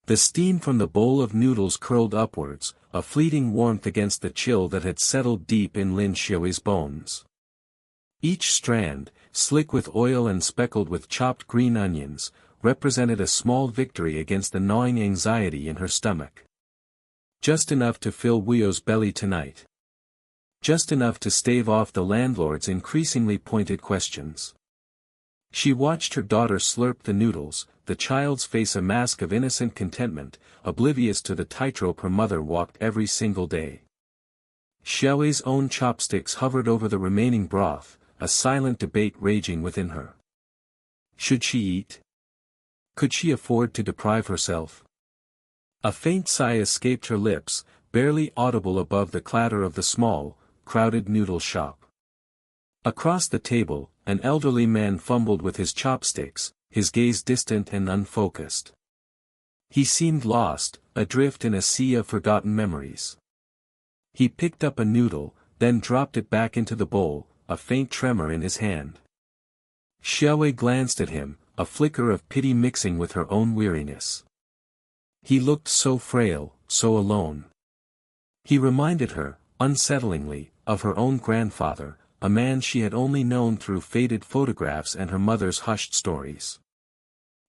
The steam from the bowl of noodles curled upwards, a fleeting warmth against the chill that had settled deep in Lin Xiao's bones. Each strand, slick with oil and speckled with chopped green onions, represented a small victory against the gnawing anxiety in her stomach. Just enough to fill Wuyo's belly tonight. Just enough to stave off the landlord's increasingly pointed questions. She watched her daughter slurp the noodles, the child's face a mask of innocent contentment, oblivious to the tightrope her mother walked every single day. Xiao's own chopsticks hovered over the remaining broth, a silent debate raging within her. Should she eat? Could she afford to deprive herself? A faint sigh escaped her lips, barely audible above the clatter of the small, crowded noodle shop. Across the table, an elderly man fumbled with his chopsticks, his gaze distant and unfocused. He seemed lost, adrift in a sea of forgotten memories. He picked up a noodle, then dropped it back into the bowl, a faint tremor in his hand. Xiao glanced at him, a flicker of pity mixing with her own weariness. He looked so frail, so alone. He reminded her, unsettlingly, of her own grandfather, a man she had only known through faded photographs and her mother's hushed stories.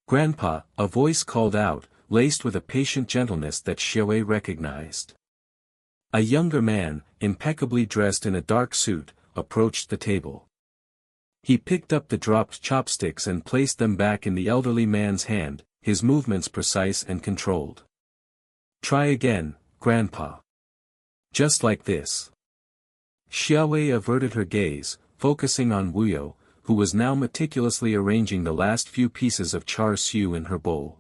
"Grandpa," a voice called out, laced with a patient gentleness that Xiao recognized. A younger man, impeccably dressed in a dark suit, approached the table. He picked up the dropped chopsticks and placed them back in the elderly man's hand, his movements precise and controlled. "Try again, Grandpa. Just like this." Xiao averted her gaze, focusing on Wuyo, who was now meticulously arranging the last few pieces of char siu in her bowl.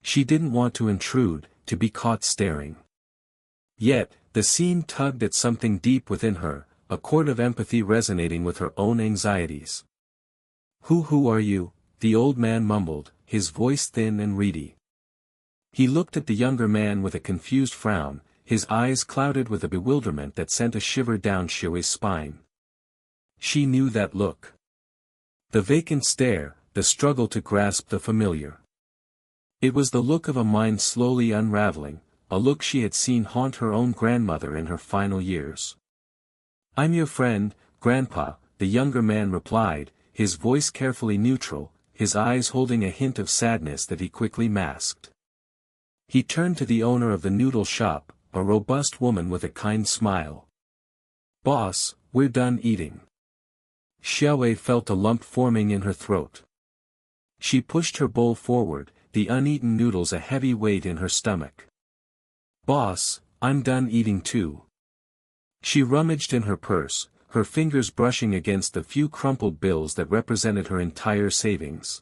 She didn't want to intrude, to be caught staring. Yet, the scene tugged at something deep within her, a chord of empathy resonating with her own anxieties. Who are you?" the old man mumbled, his voice thin and reedy. He looked at the younger man with a confused frown, his eyes clouded with a bewilderment that sent a shiver down Xiao's spine. She knew that look. The vacant stare, the struggle to grasp the familiar. It was the look of a mind slowly unraveling, a look she had seen haunt her own grandmother in her final years. "I'm your friend, Grandpa," the younger man replied, his voice carefully neutral, his eyes holding a hint of sadness that he quickly masked. He turned to the owner of the noodle shop, a robust woman with a kind smile. "Boss, we're done eating." Xiao felt a lump forming in her throat. She pushed her bowl forward, the uneaten noodles a heavy weight in her stomach. "Boss, I'm done eating too." She rummaged in her purse, her fingers brushing against the few crumpled bills that represented her entire savings.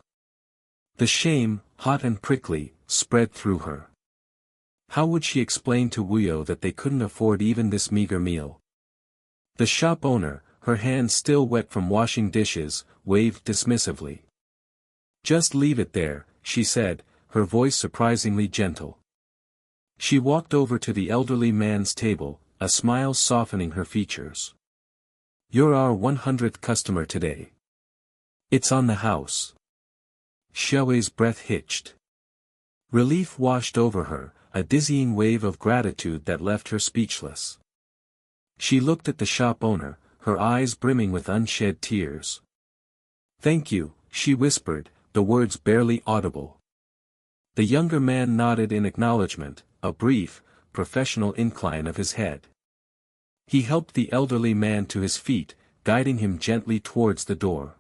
The shame, hot and prickly, spread through her. How would she explain to Wuyo that they couldn't afford even this meager meal? The shop owner, her hands still wet from washing dishes, waved dismissively. "Just leave it there," she said, her voice surprisingly gentle. She walked over to the elderly man's table, a smile softening her features. "You're our 100th customer today. It's on the house." Xiao's breath hitched. Relief washed over her, a dizzying wave of gratitude that left her speechless. She looked at the shop owner, her eyes brimming with unshed tears. "Thank you," she whispered, the words barely audible. The younger man nodded in acknowledgement, a brief, professional incline of his head. He helped the elderly man to his feet, guiding him gently towards the door.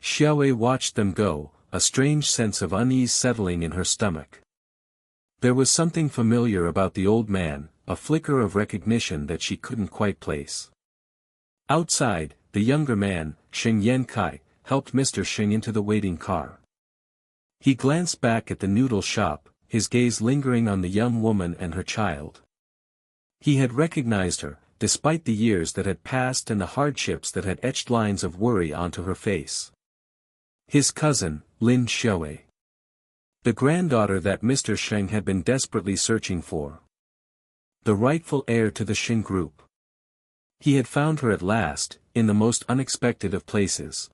Xiao watched them go, a strange sense of unease settling in her stomach. There was something familiar about the old man, a flicker of recognition that she couldn't quite place. Outside, the younger man, Xing Yankai, helped Mr. Xing into the waiting car. He glanced back at the noodle shop, his gaze lingering on the young woman and her child. He had recognized her, despite the years that had passed and the hardships that had etched lines of worry onto her face. His cousin, Lin Xiao. The granddaughter that Mr. Sheng had been desperately searching for. The rightful heir to the Sheng group. He had found her at last, in the most unexpected of places.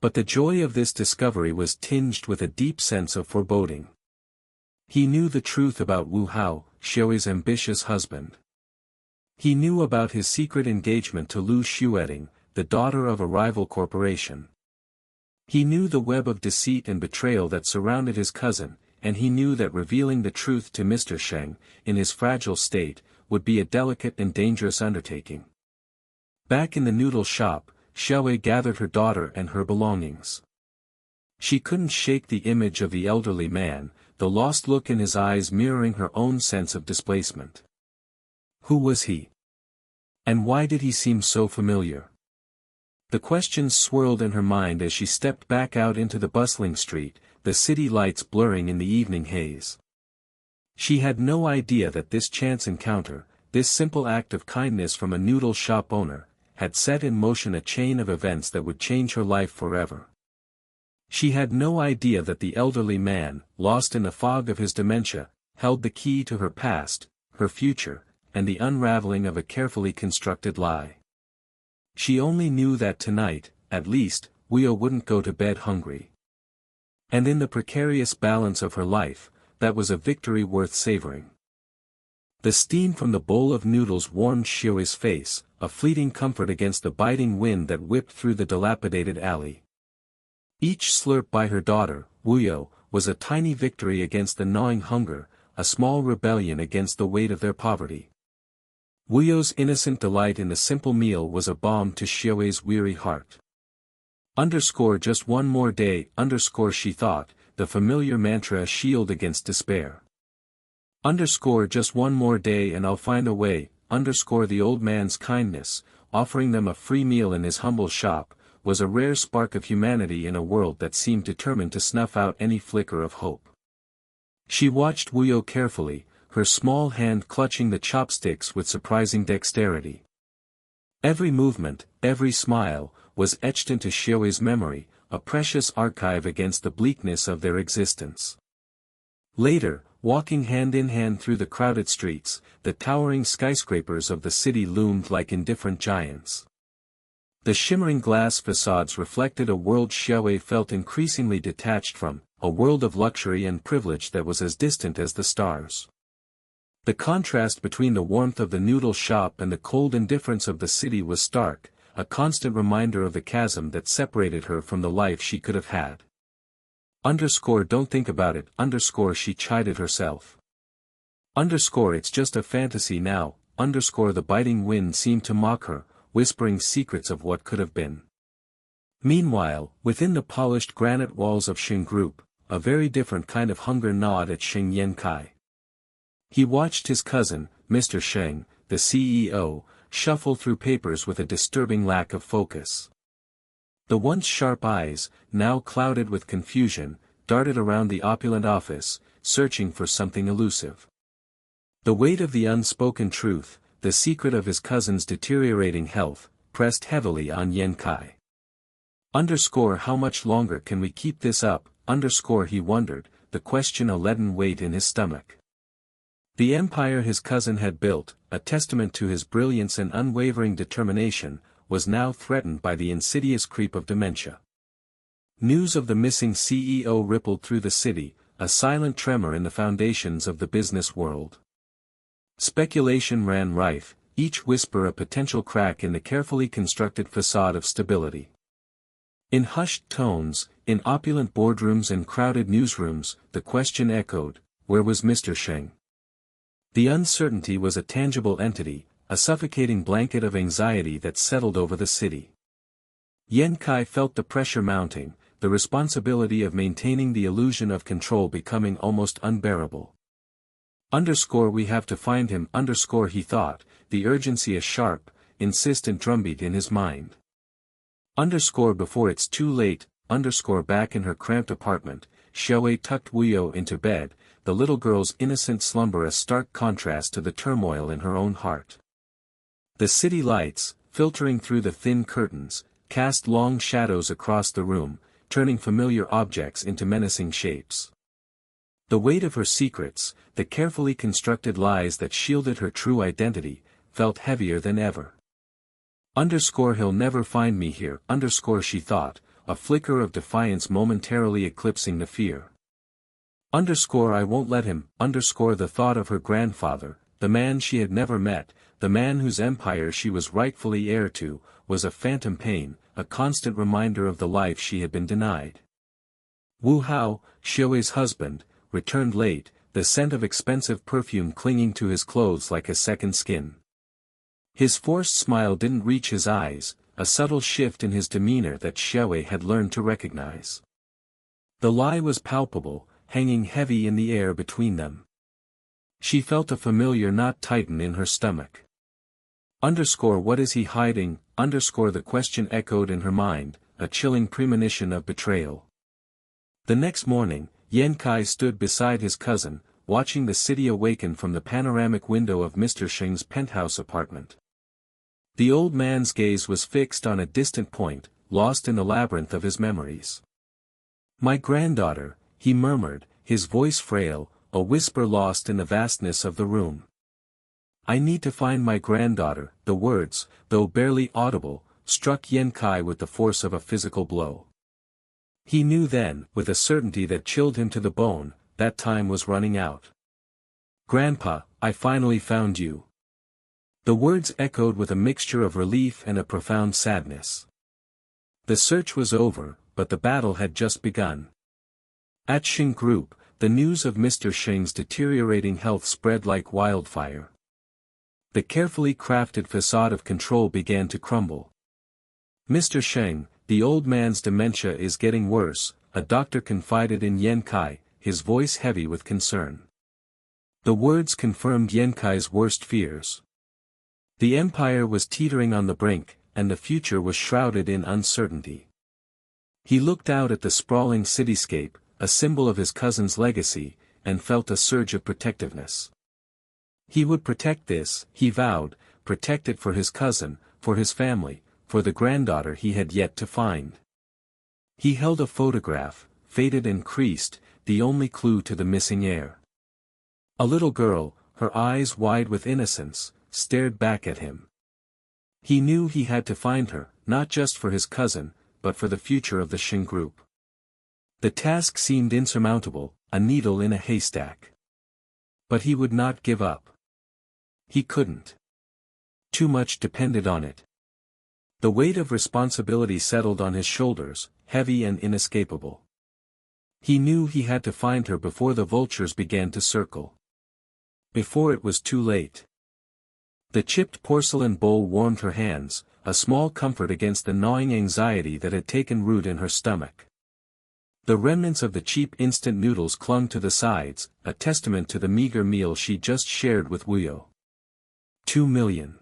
But the joy of this discovery was tinged with a deep sense of foreboding. He knew the truth about Wu Hao, Xiui's ambitious husband. He knew about his secret engagement to Lu Xueting, the daughter of a rival corporation. He knew the web of deceit and betrayal that surrounded his cousin, and he knew that revealing the truth to Mr. Sheng, in his fragile state, would be a delicate and dangerous undertaking. Back in the noodle shop, Xiaowei gathered her daughter and her belongings. She couldn't shake the image of the elderly man, the lost look in his eyes mirroring her own sense of displacement. Who was he? And why did he seem so familiar? The questions swirled in her mind as she stepped back out into the bustling street, the city lights blurring in the evening haze. She had no idea that this chance encounter, this simple act of kindness from a noodle shop owner, had set in motion a chain of events that would change her life forever. She had no idea that the elderly man, lost in the fog of his dementia, held the key to her past, her future, and the unraveling of a carefully constructed lie. She only knew that tonight, at least, Weo wouldn't go to bed hungry. And in the precarious balance of her life, that was a victory worth savoring. The steam from the bowl of noodles warmed Xiui's face, a fleeting comfort against the biting wind that whipped through the dilapidated alley. Each slurp by her daughter, Wuyou, was a tiny victory against the gnawing hunger, a small rebellion against the weight of their poverty. Wuyou's innocent delight in the simple meal was a balm to Xiui's weary heart. Just one more day, she thought, the familiar mantra a shield against despair. Just one more day and I'll find a way, the old man's kindness, offering them a free meal in his humble shop, was a rare spark of humanity in a world that seemed determined to snuff out any flicker of hope. She watched Wuyou carefully, her small hand clutching the chopsticks with surprising dexterity. Every movement, every smile, was etched into Xiui's memory, a precious archive against the bleakness of their existence. Later, walking hand in hand through the crowded streets, the towering skyscrapers of the city loomed like indifferent giants. The shimmering glass facades reflected a world Xiaowei felt increasingly detached from, a world of luxury and privilege that was as distant as the stars. The contrast between the warmth of the noodle shop and the cold indifference of the city was stark, a constant reminder of the chasm that separated her from the life she could have had. Don't think about it, she chided herself. It's just a fantasy now, the biting wind seemed to mock her, whispering secrets of what could have been. Meanwhile, within the polished granite walls of Sheng Group, a very different kind of hunger gnawed at Sheng Yankai. He watched his cousin, Mr. Sheng, the CEO, shuffle through papers with a disturbing lack of focus. The once sharp eyes, now clouded with confusion, darted around the opulent office, searching for something elusive. The weight of the unspoken truth, the secret of his cousin's deteriorating health, pressed heavily on Yankai. How much longer can we keep this up, he wondered, the question a leaden weight in his stomach. The empire his cousin had built, a testament to his brilliance and unwavering determination, was now threatened by the insidious creep of dementia. News of the missing CEO rippled through the city, a silent tremor in the foundations of the business world. Speculation ran rife, each whisper a potential crack in the carefully constructed facade of stability. In hushed tones, in opulent boardrooms and crowded newsrooms, the question echoed, where was Mr. Sheng? The uncertainty was a tangible entity, a suffocating blanket of anxiety that settled over the city. Yankai felt the pressure mounting, the responsibility of maintaining the illusion of control becoming almost unbearable. We have to find him, he thought, the urgency a sharp, insistent drumbeat in his mind. Before it's too late, back in her cramped apartment, Xiaowei tucked Wuyou into bed, the little girl's innocent slumber a stark contrast to the turmoil in her own heart. The city lights, filtering through the thin curtains, cast long shadows across the room, turning familiar objects into menacing shapes. The weight of her secrets, the carefully constructed lies that shielded her true identity, felt heavier than ever. He'll never find me here, she thought, a flicker of defiance momentarily eclipsing the fear. I won't let him, the thought of her grandfather, the man she had never met, the man whose empire she was rightfully heir to, was a phantom pain, a constant reminder of the life she had been denied. Wu Hao, Xiu's husband, returned late, the scent of expensive perfume clinging to his clothes like a second skin. His forced smile didn't reach his eyes, a subtle shift in his demeanor that Xiu had learned to recognize. The lie was palpable, hanging heavy in the air between them. She felt a familiar knot tighten in her stomach. What is he hiding? The question echoed in her mind, a chilling premonition of betrayal. The next morning, Yan Kai stood beside his cousin, watching the city awaken from the panoramic window of Mr. Sheng's penthouse apartment. The old man's gaze was fixed on a distant point, lost in the labyrinth of his memories. "My granddaughter," he murmured, his voice frail, a whisper lost in the vastness of the room. "I need to find my granddaughter." The words, though barely audible, struck Yan Kai with the force of a physical blow. He knew then, with a certainty that chilled him to the bone, that time was running out. "Grandpa, I finally found you." The words echoed with a mixture of relief and a profound sadness. The search was over, but the battle had just begun. At Sheng Group, the news of Mr. Sheng's deteriorating health spread like wildfire. The carefully crafted facade of control began to crumble. "Mr. Sheng, the old man's dementia is getting worse," a doctor confided in Yan Kai, his voice heavy with concern. The words confirmed Yan Kai's worst fears. The empire was teetering on the brink, and the future was shrouded in uncertainty. He looked out at the sprawling cityscape, a symbol of his cousin's legacy, and felt a surge of protectiveness. He would protect this, he vowed, protect it for his cousin, for his family, for the granddaughter he had yet to find. He held a photograph, faded and creased, the only clue to the missing heir. A little girl, her eyes wide with innocence, stared back at him. He knew he had to find her, not just for his cousin, but for the future of the Sheng Group. The task seemed insurmountable, a needle in a haystack. But he would not give up. He couldn't. Too much depended on it. The weight of responsibility settled on his shoulders, heavy and inescapable. He knew he had to find her before the vultures began to circle. Before it was too late. The chipped porcelain bowl warmed her hands, a small comfort against the gnawing anxiety that had taken root in her stomach. The remnants of the cheap instant noodles clung to the sides, a testament to the meager meal she just shared with Wuyo. 2 million.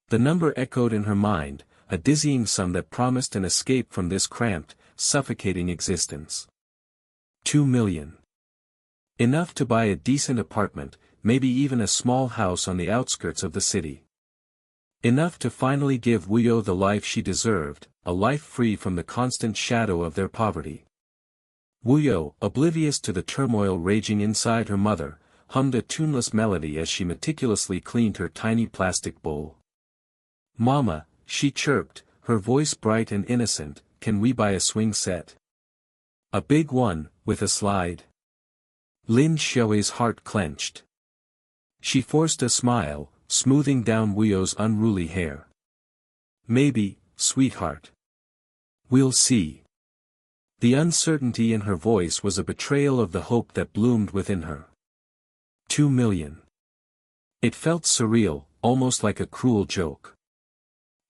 The number echoed in her mind, a dizzying sum that promised an escape from this cramped, suffocating existence. 2 million. Enough to buy a decent apartment, maybe even a small house on the outskirts of the city. Enough to finally give Wuyo the life she deserved, a life free from the constant shadow of their poverty. Wuyo, oblivious to the turmoil raging inside her mother, hummed a tuneless melody as she meticulously cleaned her tiny plastic bowl. "Mama," she chirped, her voice bright and innocent, "can we buy a swing set? A big one, with a slide?" Lin Xiu's heart clenched. She forced a smile, smoothing down Wuyo's unruly hair. "Maybe, sweetheart. We'll see." The uncertainty in her voice was a betrayal of the hope that bloomed within her. 2 million. It felt surreal, almost like a cruel joke.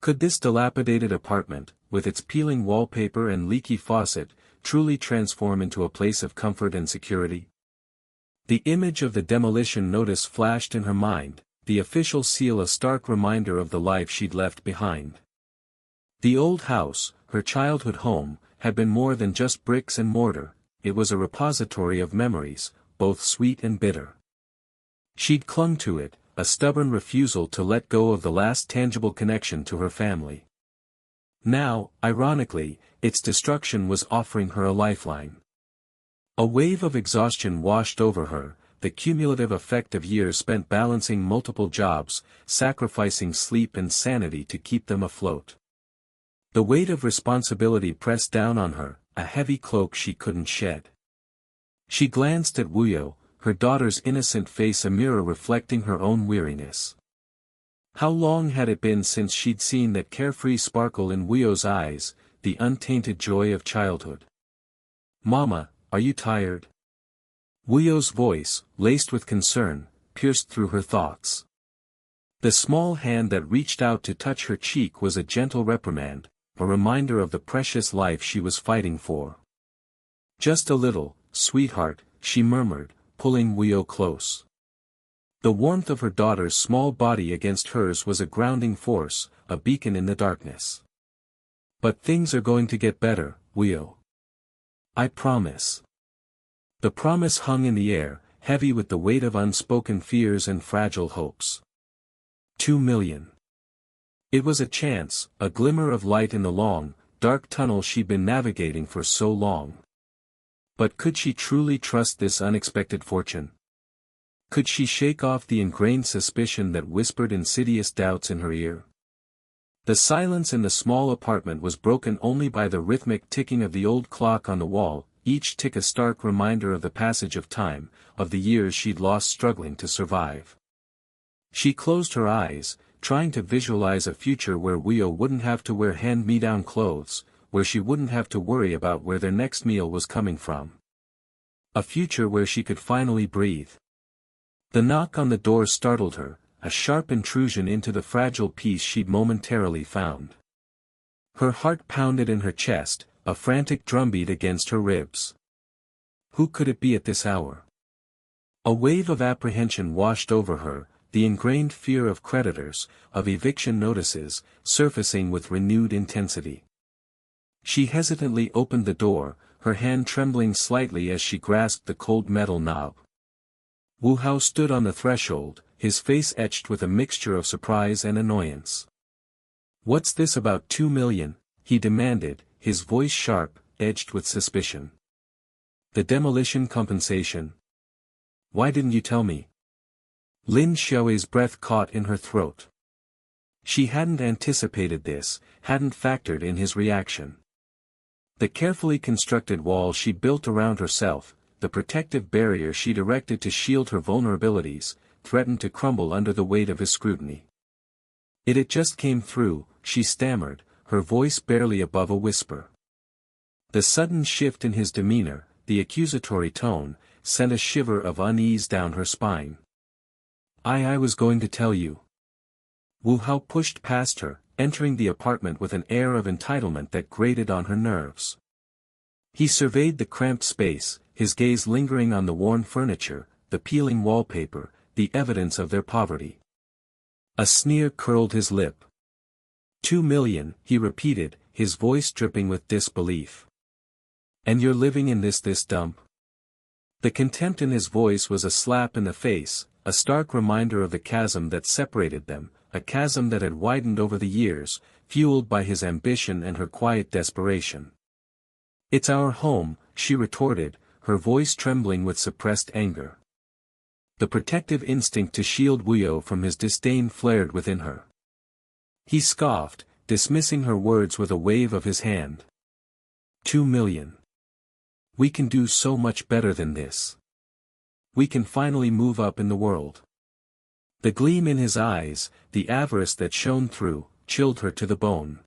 Could this dilapidated apartment, with its peeling wallpaper and leaky faucet, truly transform into a place of comfort and security? The image of the demolition notice flashed in her mind, the official seal a stark reminder of the life she'd left behind. The old house, her childhood home, had been more than just bricks and mortar, it was a repository of memories, both sweet and bitter. She'd clung to it, a stubborn refusal to let go of the last tangible connection to her family. Now, ironically, its destruction was offering her a lifeline. A wave of exhaustion washed over her, the cumulative effect of years spent balancing multiple jobs, sacrificing sleep and sanity to keep them afloat. The weight of responsibility pressed down on her, a heavy cloak she couldn't shed. She glanced at Wuyo, her daughter's innocent face a mirror reflecting her own weariness. How long had it been since she'd seen that carefree sparkle in Wuyo's eyes, the untainted joy of childhood? "Mama, are you tired?" Wuyo's voice, laced with concern, pierced through her thoughts. The small hand that reached out to touch her cheek was a gentle reprimand, a reminder of the precious life she was fighting for. "Just a little, sweetheart," she murmured, pulling Wuyo close. The warmth of her daughter's small body against hers was a grounding force, a beacon in the darkness. "But things are going to get better, Wuyo. I promise." The promise hung in the air, heavy with the weight of unspoken fears and fragile hopes. 2 million. It was a chance, a glimmer of light in the long, dark tunnel she'd been navigating for so long. But could she truly trust this unexpected fortune? Could she shake off the ingrained suspicion that whispered insidious doubts in her ear? The silence in the small apartment was broken only by the rhythmic ticking of the old clock on the wall, each tick a stark reminder of the passage of time, of the years she'd lost struggling to survive. She closed her eyes, trying to visualize a future where Wuyo wouldn't have to wear hand-me-down clothes, where she wouldn't have to worry about where their next meal was coming from. A future where she could finally breathe. The knock on the door startled her, a sharp intrusion into the fragile peace she'd momentarily found. Her heart pounded in her chest, a frantic drumbeat against her ribs. Who could it be at this hour? A wave of apprehension washed over her, the ingrained fear of creditors, of eviction notices, surfacing with renewed intensity. She hesitantly opened the door, her hand trembling slightly as she grasped the cold metal knob. Wu Hao stood on the threshold, his face etched with a mixture of surprise and annoyance. "What's this about 2 million?" he demanded, his voice sharp, edged with suspicion. "The demolition compensation. Why didn't you tell me?" Lin Xiao's breath caught in her throat. She hadn't anticipated this, hadn't factored in his reaction. The carefully constructed wall she'd built around herself, the protective barrier she'd erected to shield her vulnerabilities, threatened to crumble under the weight of his scrutiny. It just came through," she stammered, her voice barely above a whisper. The sudden shift in his demeanor, the accusatory tone, sent a shiver of unease down her spine. I was going to tell you." Wu Hao pushed past her, entering the apartment with an air of entitlement that grated on her nerves. He surveyed the cramped space, his gaze lingering on the worn furniture, the peeling wallpaper, the evidence of their poverty. A sneer curled his lip. 2 million, he repeated, his voice dripping with disbelief. "And you're living in this dump?" The contempt in his voice was a slap in the face, a stark reminder of the chasm that separated them, a chasm that had widened over the years, fueled by his ambition and her quiet desperation. "It's our home," she retorted, her voice trembling with suppressed anger. The protective instinct to shield Wuyo from his disdain flared within her. He scoffed, dismissing her words with a wave of his hand. 2 million. We can do so much better than this. We can finally move up in the world. The gleam in his eyes, the avarice that shone through, chilled her to the bone.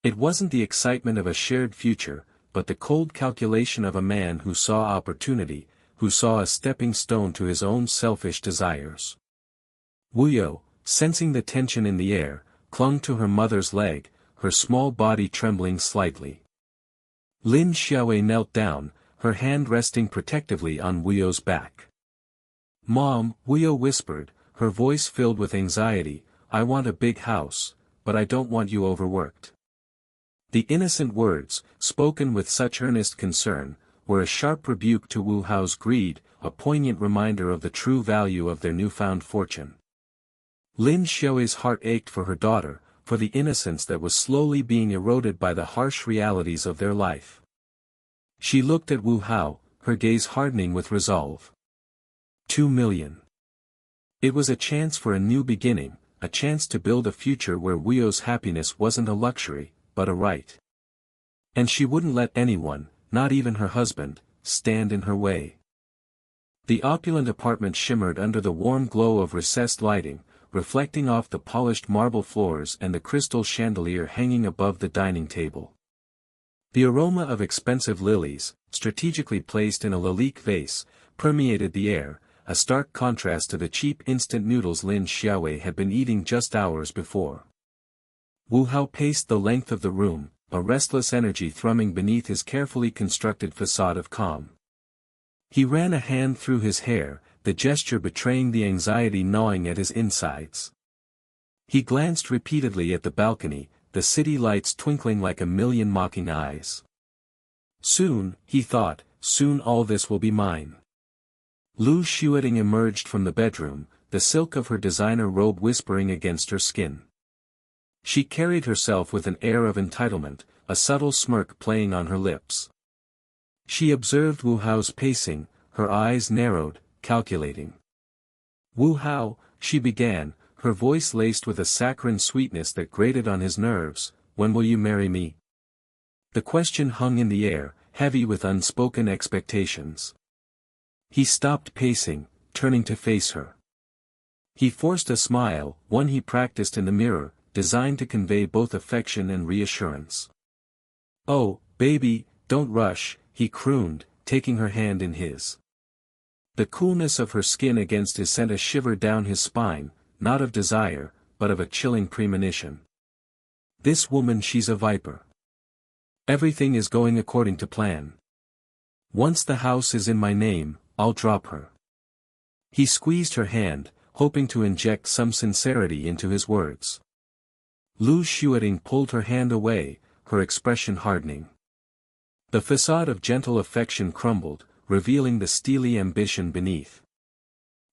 It wasn't the excitement of a shared future, but the cold calculation of a man who saw opportunity, who saw a stepping stone to his own selfish desires. Wuyo, sensing the tension in the air, clung to her mother's leg, her small body trembling slightly. Lin Xiaowei knelt down, her hand resting protectively on Wuyo's back. "Mom," Wuyo whispered, her voice filled with anxiety, "I want a big house, but I don't want you overworked." The innocent words, spoken with such earnest concern, were a sharp rebuke to Wu Hao's greed, a poignant reminder of the true value of their newfound fortune. Lin Xiaoi's heart ached for her daughter, for the innocence that was slowly being eroded by the harsh realities of their life. She looked at Wu Hao, her gaze hardening with resolve. 2 million. It was a chance for a new beginning, a chance to build a future where Wuyo's happiness wasn't a luxury, but a right. And she wouldn't let anyone, not even her husband, stand in her way. The opulent apartment shimmered under the warm glow of recessed lighting, reflecting off the polished marble floors and the crystal chandelier hanging above the dining table. The aroma of expensive lilies, strategically placed in a lilac vase, permeated the air, a stark contrast to the cheap instant noodles Lin Xiaowei had been eating just hours before. Wu Hao paced the length of the room, a restless energy thrumming beneath his carefully constructed facade of calm. He ran a hand through his hair, the gesture betraying the anxiety gnawing at his insides. He glanced repeatedly at the balcony, the city lights twinkling like a million mocking eyes. Soon, he thought, soon all this will be mine. Lu Xueting emerged from the bedroom, the silk of her designer robe whispering against her skin. She carried herself with an air of entitlement, a subtle smirk playing on her lips. She observed Wu Hao's pacing, her eyes narrowed, calculating. "Wu Hao," she began, her voice laced with a saccharine sweetness that grated on his nerves, "when will you marry me?" The question hung in the air, heavy with unspoken expectations. He stopped pacing, turning to face her. He forced a smile, one he practiced in the mirror, designed to convey both affection and reassurance. "Oh, baby, don't rush," he crooned, taking her hand in his. The coolness of her skin against his sent a shiver down his spine, not of desire, but of a chilling premonition. This woman, she's a viper. Everything is going according to plan. Once the house is in my name, I'll drop her. He squeezed her hand, hoping to inject some sincerity into his words. Lu Xueting pulled her hand away, her expression hardening. The facade of gentle affection crumbled, revealing the steely ambition beneath.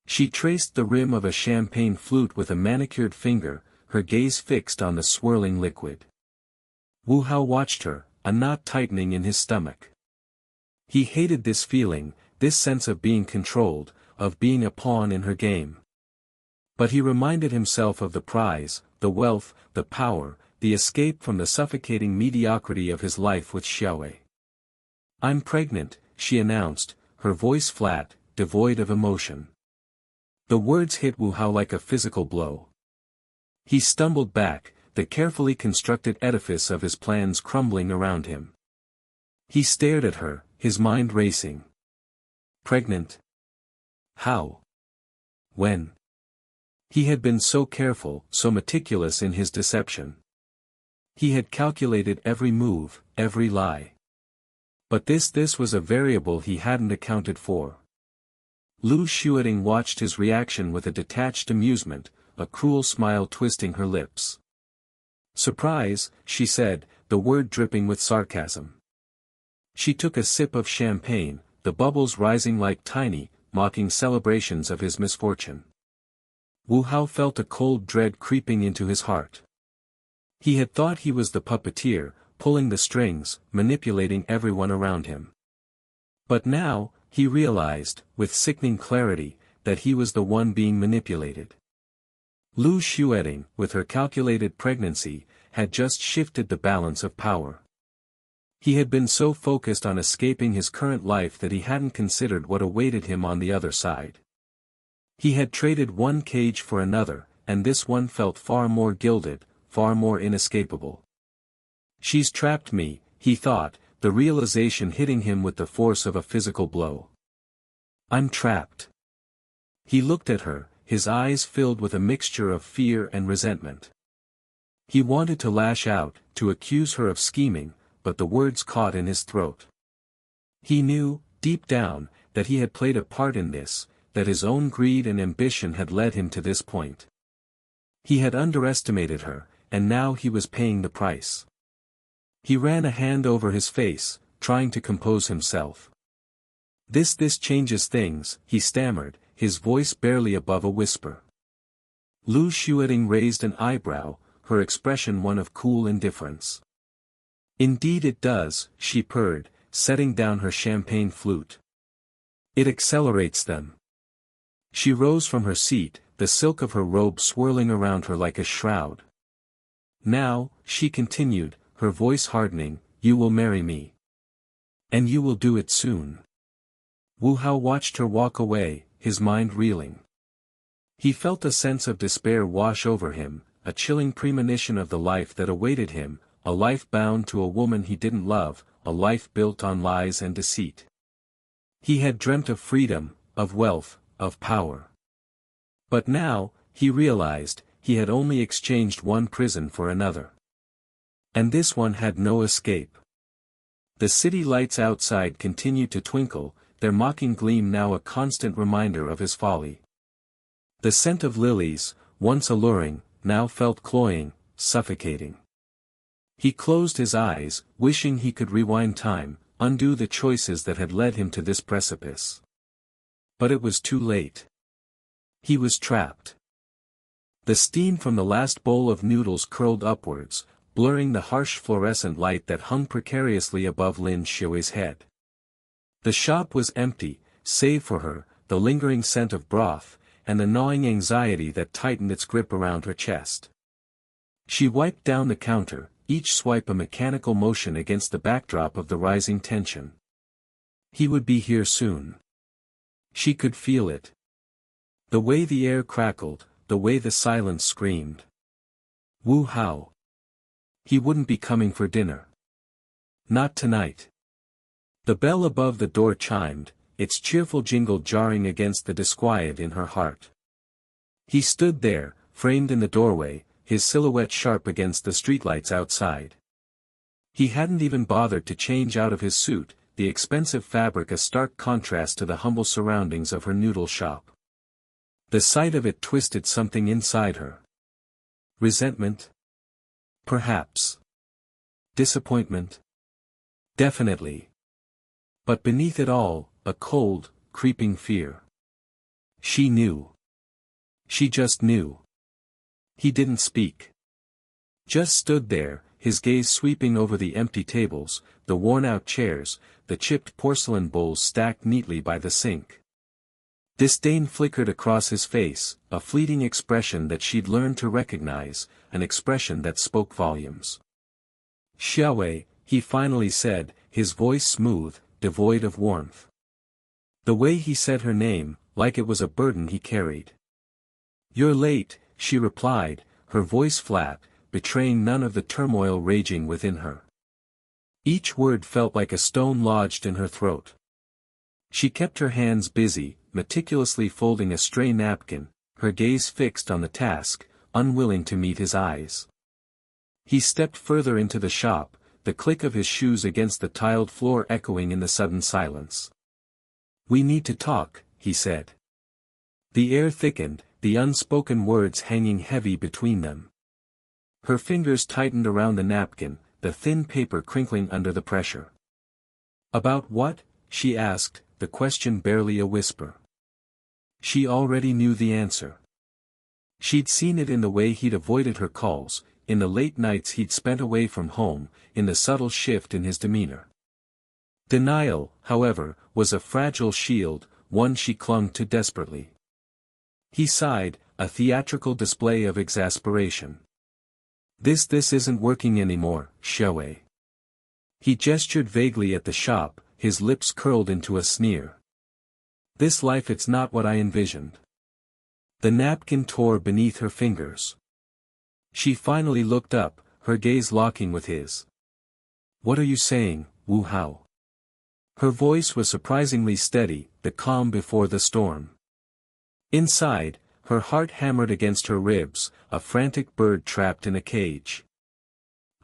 She traced the rim of a champagne flute with a manicured finger, her gaze fixed on the swirling liquid. Wu Hao watched her, a knot tightening in his stomach. He hated this feeling, this sense of being controlled, of being a pawn in her game. But he reminded himself of the prize, the wealth, the power, the escape from the suffocating mediocrity of his life with Xiaowei. "I'm pregnant," she announced, her voice flat, devoid of emotion. The words hit Wu Hao like a physical blow. He stumbled back, the carefully constructed edifice of his plans crumbling around him. He stared at her, his mind racing. Pregnant? How? When? He had been so careful, so meticulous in his deception. He had calculated every move, every lie. But this was a variable he hadn't accounted for. Lu Xueting watched his reaction with a detached amusement, a cruel smile twisting her lips. "Surprise," she said, the word dripping with sarcasm. She took a sip of champagne, the bubbles rising like tiny, mocking celebrations of his misfortune. Wu Hao felt a cold dread creeping into his heart. He had thought he was the puppeteer, pulling the strings, manipulating everyone around him. But now, he realized, with sickening clarity, that he was the one being manipulated. Lu Xueting, with her calculated pregnancy, had just shifted the balance of power. He had been so focused on escaping his current life that he hadn't considered what awaited him on the other side. He had traded one cage for another, and this one felt far more gilded, far more inescapable. "She's trapped me," he thought, the realization hitting him with the force of a physical blow. "I'm trapped." He looked at her, his eyes filled with a mixture of fear and resentment. He wanted to lash out, to accuse her of scheming, but the words caught in his throat. He knew, deep down, that he had played a part in this, that his own greed and ambition had led him to this point. He had underestimated her, and now he was paying the price. He ran a hand over his face, trying to compose himself. This changes things," he stammered, his voice barely above a whisper. Lu Xueting raised an eyebrow, her expression one of cool indifference. "Indeed it does," she purred, setting down her champagne flute. "It accelerates them." She rose from her seat, the silk of her robe swirling around her like a shroud. "Now," she continued, her voice hardening, "you will marry me. And you will do it soon." Wu Hao watched her walk away, his mind reeling. He felt a sense of despair wash over him, a chilling premonition of the life that awaited him, a life bound to a woman he didn't love, a life built on lies and deceit. He had dreamt of freedom, of wealth, of power. But now, he realized, he had only exchanged one prison for another. And this one had no escape. The city lights outside continued to twinkle, their mocking gleam now a constant reminder of his folly. The scent of lilies, once alluring, now felt cloying, suffocating. He closed his eyes, wishing he could rewind time, undo the choices that had led him to this precipice. But it was too late. He was trapped. The steam from the last bowl of noodles curled upwards, blurring the harsh fluorescent light that hung precariously above Lin Xiu's head. The shop was empty, save for her, the lingering scent of broth, and the gnawing anxiety that tightened its grip around her chest. She wiped down the counter, each swipe a mechanical motion against the backdrop of the rising tension. He would be here soon. She could feel it. The way the air crackled, the way the silence screamed. Wu Hao. He wouldn't be coming for dinner. Not tonight. The bell above the door chimed, its cheerful jingle jarring against the disquiet in her heart. He stood there, framed in the doorway, his silhouette sharp against the streetlights outside. He hadn't even bothered to change out of his suit, the expensive fabric a stark contrast to the humble surroundings of her noodle shop. The sight of it twisted something inside her. Resentment? Perhaps. Disappointment? Definitely. But beneath it all, a cold, creeping fear. She knew. She just knew. He didn't speak. Just stood there, his gaze sweeping over the empty tables, the worn-out chairs, the chipped porcelain bowls stacked neatly by the sink. Disdain flickered across his face, a fleeting expression that she'd learned to recognize, an expression that spoke volumes. Xiaowei, he finally said, his voice smooth, devoid of warmth. The way he said her name, like it was a burden he carried. "You're late," she replied, her voice flat, betraying none of the turmoil raging within her. Each word felt like a stone lodged in her throat. She kept her hands busy, meticulously folding a stray napkin, her gaze fixed on the task, unwilling to meet his eyes. He stepped further into the shop, the click of his shoes against the tiled floor echoing in the sudden silence. "We need to talk," he said. The air thickened, the unspoken words hanging heavy between them. Her fingers tightened around the napkin, the thin paper crinkling under the pressure. "About what?" she asked, the question barely a whisper. She already knew the answer. She'd seen it in the way he'd avoided her calls, in the late nights he'd spent away from home, in the subtle shift in his demeanor. Denial, however, was a fragile shield, one she clung to desperately. He sighed, a theatrical display of exasperation. This isn't working anymore, Xiaowei." He gestured vaguely at the shop, his lips curled into a sneer. "This life, it's not what I envisioned." The napkin tore beneath her fingers. She finally looked up, her gaze locking with his. "What are you saying, Wu Hao?" Her voice was surprisingly steady, the calm before the storm. Inside, her heart hammered against her ribs, a frantic bird trapped in a cage.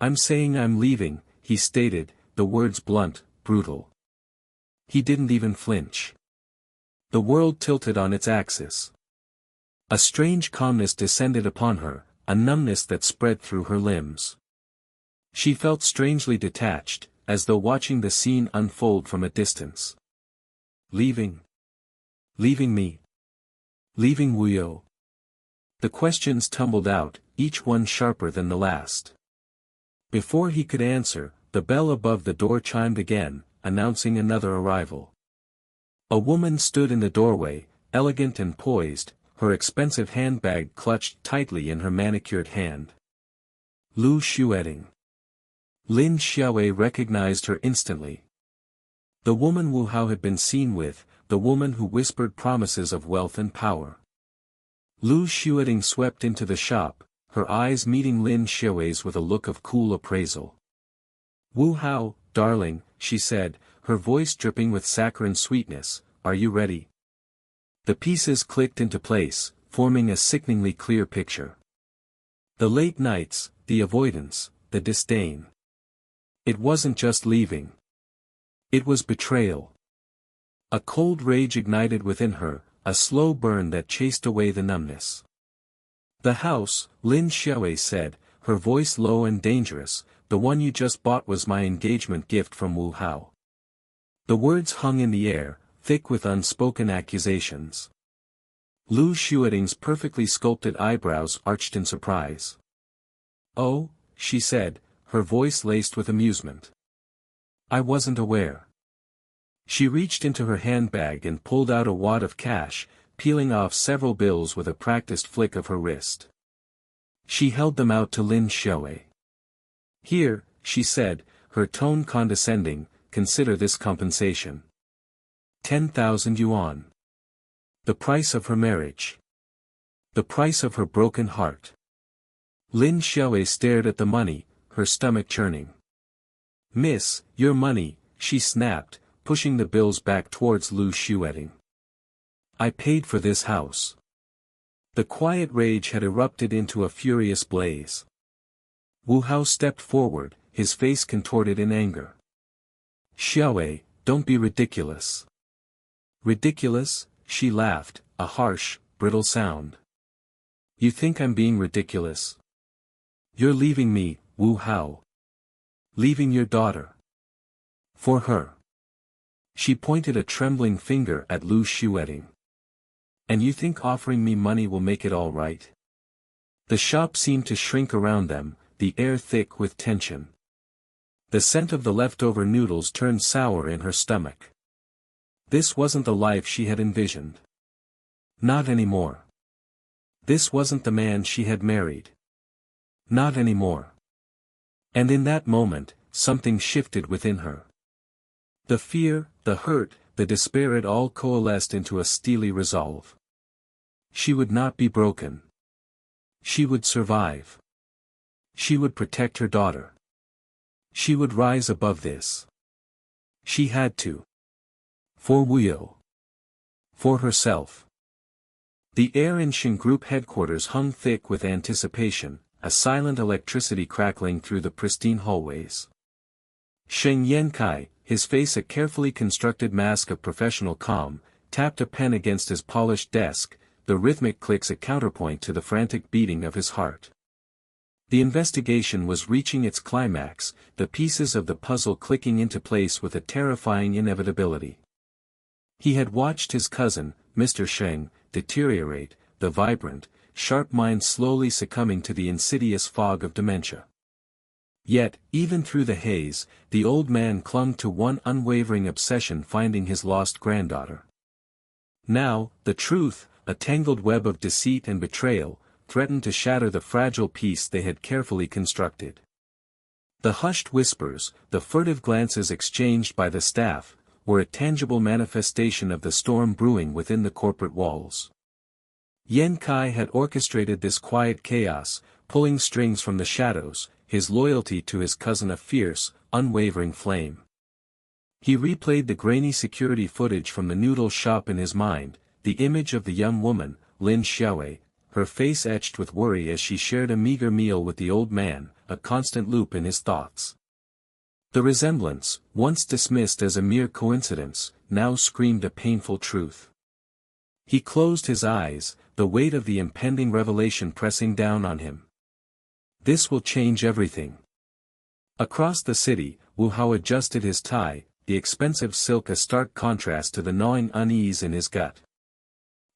"I'm saying I'm leaving," he stated, the words blunt, brutal. He didn't even flinch. The world tilted on its axis. A strange calmness descended upon her, a numbness that spread through her limbs. She felt strangely detached, as though watching the scene unfold from a distance. "Leaving? Leaving me? Leaving Wuyo?" The questions tumbled out, each one sharper than the last. Before he could answer, the bell above the door chimed again, announcing another arrival. A woman stood in the doorway, elegant and poised, her expensive handbag clutched tightly in her manicured hand. Lu Xueting. Lin Xiaowei recognized her instantly. The woman Wu Hao had been seen with, the woman who whispered promises of wealth and power. Lu Xueting swept into the shop, her eyes meeting Lin Xue's with a look of cool appraisal. "Wu Hao, darling," she said, her voice dripping with saccharine sweetness, "are you ready?" The pieces clicked into place, forming a sickeningly clear picture. The late nights, the avoidance, the disdain. It wasn't just leaving. It was betrayal. A cold rage ignited within her, a slow burn that chased away the numbness. "The house," Lin Xue said, her voice low and dangerous, "the one you just bought was my engagement gift from Wu Hao." The words hung in the air, thick with unspoken accusations. Lu Xueting's perfectly sculpted eyebrows arched in surprise. "Oh," she said, her voice laced with amusement. "I wasn't aware." She reached into her handbag and pulled out a wad of cash, peeling off several bills with a practiced flick of her wrist. She held them out to Lin Xue. "Here," she said, her tone condescending, "consider this compensation. 10,000 yuan. The price of her marriage. The price of her broken heart." Lin Xue stared at the money, her stomach churning. "Miss, your money," she snapped, pushing the bills back towards Lu Xueting. "I paid for this house." The quiet rage had erupted into a furious blaze. Wu Hao stepped forward, his face contorted in anger. "Xue, don't be ridiculous." "Ridiculous?" she laughed, a harsh, brittle sound. "You think I'm being ridiculous? You're leaving me, Wu Hao. Leaving your daughter. For her." She pointed a trembling finger at Lu Xueting. "And you think offering me money will make it all right?" The shop seemed to shrink around them, the air thick with tension. The scent of the leftover noodles turned sour in her stomach. This wasn't the life she had envisioned. Not anymore. This wasn't the man she had married. Not anymore. And in that moment, something shifted within her. The fear, the hurt, the despair, it all coalesced into a steely resolve. She would not be broken. She would survive. She would protect her daughter. She would rise above this. She had to. For Wu Yo. For herself. The air in Shin Group headquarters hung thick with anticipation, a silent electricity crackling through the pristine hallways. Sheng Yankai, his face a carefully constructed mask of professional calm, tapped a pen against his polished desk, the rhythmic clicks a counterpoint to the frantic beating of his heart. The investigation was reaching its climax, the pieces of the puzzle clicking into place with a terrifying inevitability. He had watched his cousin, Mr. Sheng, deteriorate, the vibrant, sharp mind slowly succumbing to the insidious fog of dementia. Yet, even through the haze, the old man clung to one unwavering obsession: finding his lost granddaughter. Now, the truth, a tangled web of deceit and betrayal, threatened to shatter the fragile peace they had carefully constructed. The hushed whispers, the furtive glances exchanged by the staff, were a tangible manifestation of the storm brewing within the corporate walls. Yan Kai had orchestrated this quiet chaos, pulling strings from the shadows, his loyalty to his cousin a fierce, unwavering flame. He replayed the grainy security footage from the noodle shop in his mind, the image of the young woman, Lin Xue, her face etched with worry as she shared a meager meal with the old man, a constant loop in his thoughts. The resemblance, once dismissed as a mere coincidence, now screamed a painful truth. He closed his eyes, the weight of the impending revelation pressing down on him. This will change everything. Across the city, Wu Hao adjusted his tie, the expensive silk a stark contrast to the gnawing unease in his gut.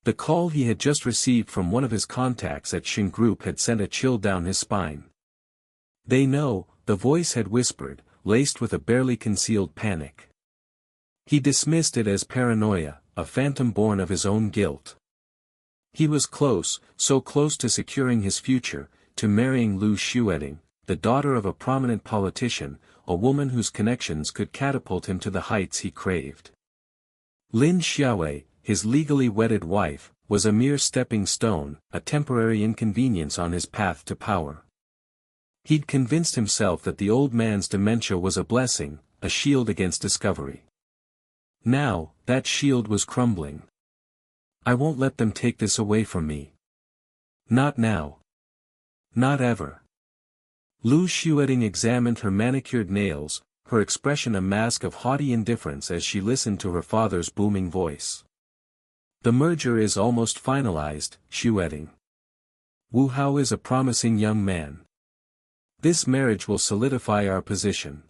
The call he had just received from one of his contacts at Shin Group had sent a chill down his spine. "They know," the voice had whispered, laced with a barely concealed panic. He dismissed it as paranoia, a phantom born of his own guilt. He was close, so close to securing his future, to marrying Lu Xueting, the daughter of a prominent politician, a woman whose connections could catapult him to the heights he craved. Lin Xiaowei, his legally wedded wife, was a mere stepping stone, a temporary inconvenience on his path to power. He'd convinced himself that the old man's dementia was a blessing, a shield against discovery. Now, that shield was crumbling. I won't let them take this away from me. Not now. Not ever. Lu Xueting examined her manicured nails, her expression a mask of haughty indifference as she listened to her father's booming voice. The merger is almost finalized, Xueting. Wu Hao is a promising young man. This marriage will solidify our position.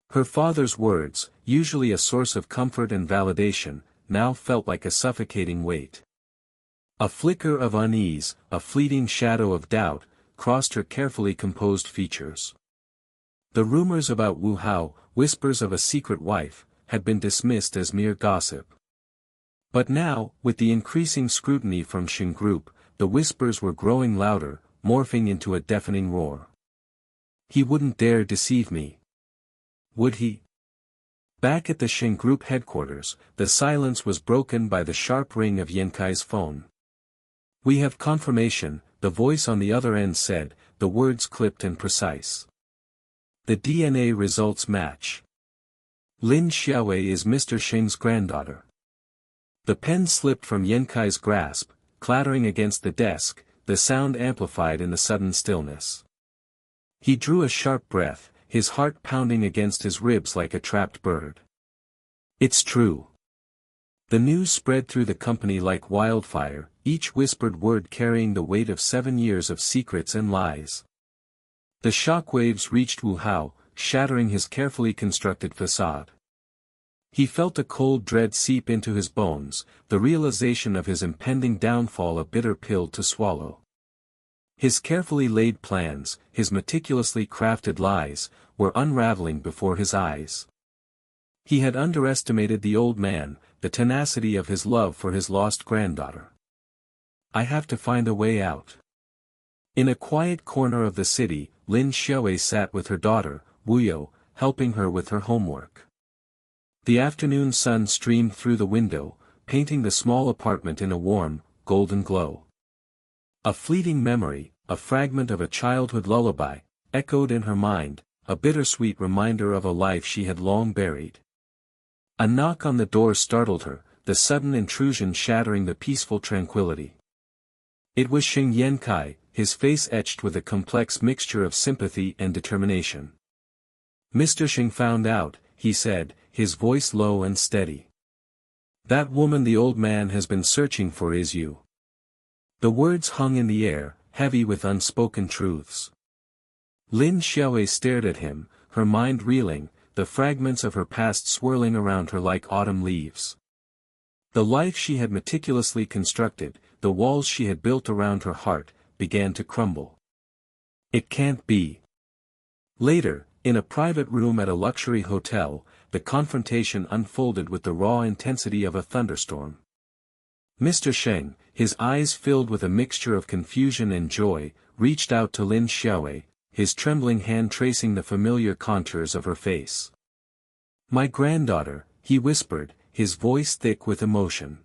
Her father's words, usually a source of comfort and validation, now felt like a suffocating weight. A flicker of unease, a fleeting shadow of doubt, crossed her carefully composed features. The rumors about Wu Hao, whispers of a secret wife, had been dismissed as mere gossip. But now, with the increasing scrutiny from Shin Group, the whispers were growing louder, morphing into a deafening roar. He wouldn't dare deceive me. Would he? Back at the Shin Group headquarters, the silence was broken by the sharp ring of Yenkai's phone. We have confirmation, the voice on the other end said, the words clipped and precise. The DNA results match. Lin Xiaowei is Mr. Sheng's granddaughter. The pen slipped from Yenkai's grasp, clattering against the desk, the sound amplified in the sudden stillness. He drew a sharp breath, his heart pounding against his ribs like a trapped bird. It's true. The news spread through the company like wildfire, each whispered word carrying the weight of 7 years of secrets and lies. The shockwaves reached Wu Hao, shattering his carefully constructed facade. He felt a cold dread seep into his bones, the realization of his impending downfall a bitter pill to swallow. His carefully laid plans, his meticulously crafted lies, were unraveling before his eyes. He had underestimated the old man, the tenacity of his love for his lost granddaughter. I have to find a way out. In a quiet corner of the city, Lin Xiaowei sat with her daughter, Wu Yo, helping her with her homework. The afternoon sun streamed through the window, painting the small apartment in a warm, golden glow. A fleeting memory, a fragment of a childhood lullaby, echoed in her mind, a bittersweet reminder of a life she had long buried. A knock on the door startled her, the sudden intrusion shattering the peaceful tranquility. It was Xing Yankai, his face etched with a complex mixture of sympathy and determination. Mr. Xing found out, he said, his voice low and steady. That woman the old man has been searching for is you. The words hung in the air, heavy with unspoken truths. Lin Xiaowei stared at him, her mind reeling, the fragments of her past swirling around her like autumn leaves. The life she had meticulously constructed, the walls she had built around her heart, began to crumble. It can't be. Later, in a private room at a luxury hotel, the confrontation unfolded with the raw intensity of a thunderstorm. Mr. Sheng, his eyes filled with a mixture of confusion and joy, reached out to Lin Xiaowei, his trembling hand tracing the familiar contours of her face. My granddaughter, he whispered, his voice thick with emotion.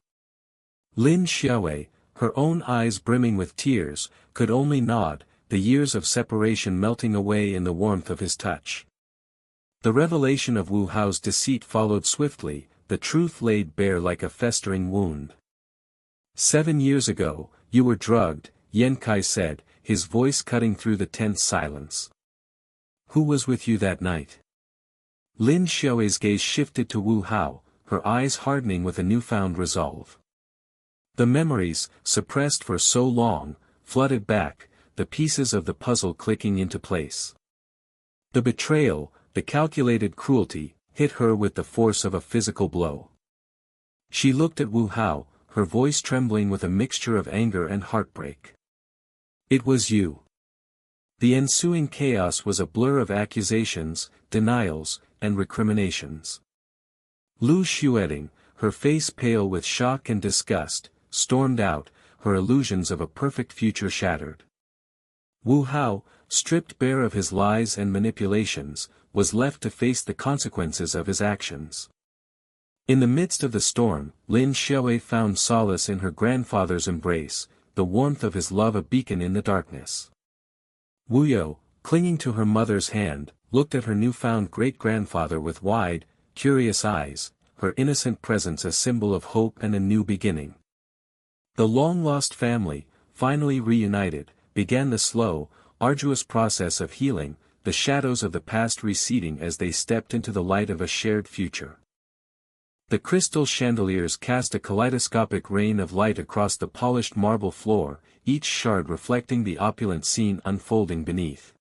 Lin Xiaowei, her own eyes brimming with tears, could only nod, the years of separation melting away in the warmth of his touch. The revelation of Wu Hao's deceit followed swiftly, the truth laid bare like a festering wound. 7 years ago, you were drugged, Yankai said, his voice cutting through the tense silence. Who was with you that night? Lin Xiaowei's gaze shifted to Wu Hao, her eyes hardening with a newfound resolve. The memories, suppressed for so long, flooded back, the pieces of the puzzle clicking into place. The betrayal, the calculated cruelty, hit her with the force of a physical blow. She looked at Wu Hao, her voice trembling with a mixture of anger and heartbreak. It was you. The ensuing chaos was a blur of accusations, denials, and recriminations. Lu Xueting, her face pale with shock and disgust, stormed out, her illusions of a perfect future shattered. Wu Hao, stripped bare of his lies and manipulations, was left to face the consequences of his actions. In the midst of the storm, Lin Xiaowei found solace in her grandfather's embrace, the warmth of his love a beacon in the darkness. Wu You, clinging to her mother's hand, looked at her newfound great-grandfather with wide, curious eyes, her innocent presence a symbol of hope and a new beginning. The long-lost family, finally reunited, began the slow, arduous process of healing, the shadows of the past receding as they stepped into the light of a shared future. The crystal chandeliers cast a kaleidoscopic rain of light across the polished marble floor, each shard reflecting the opulent scene unfolding beneath.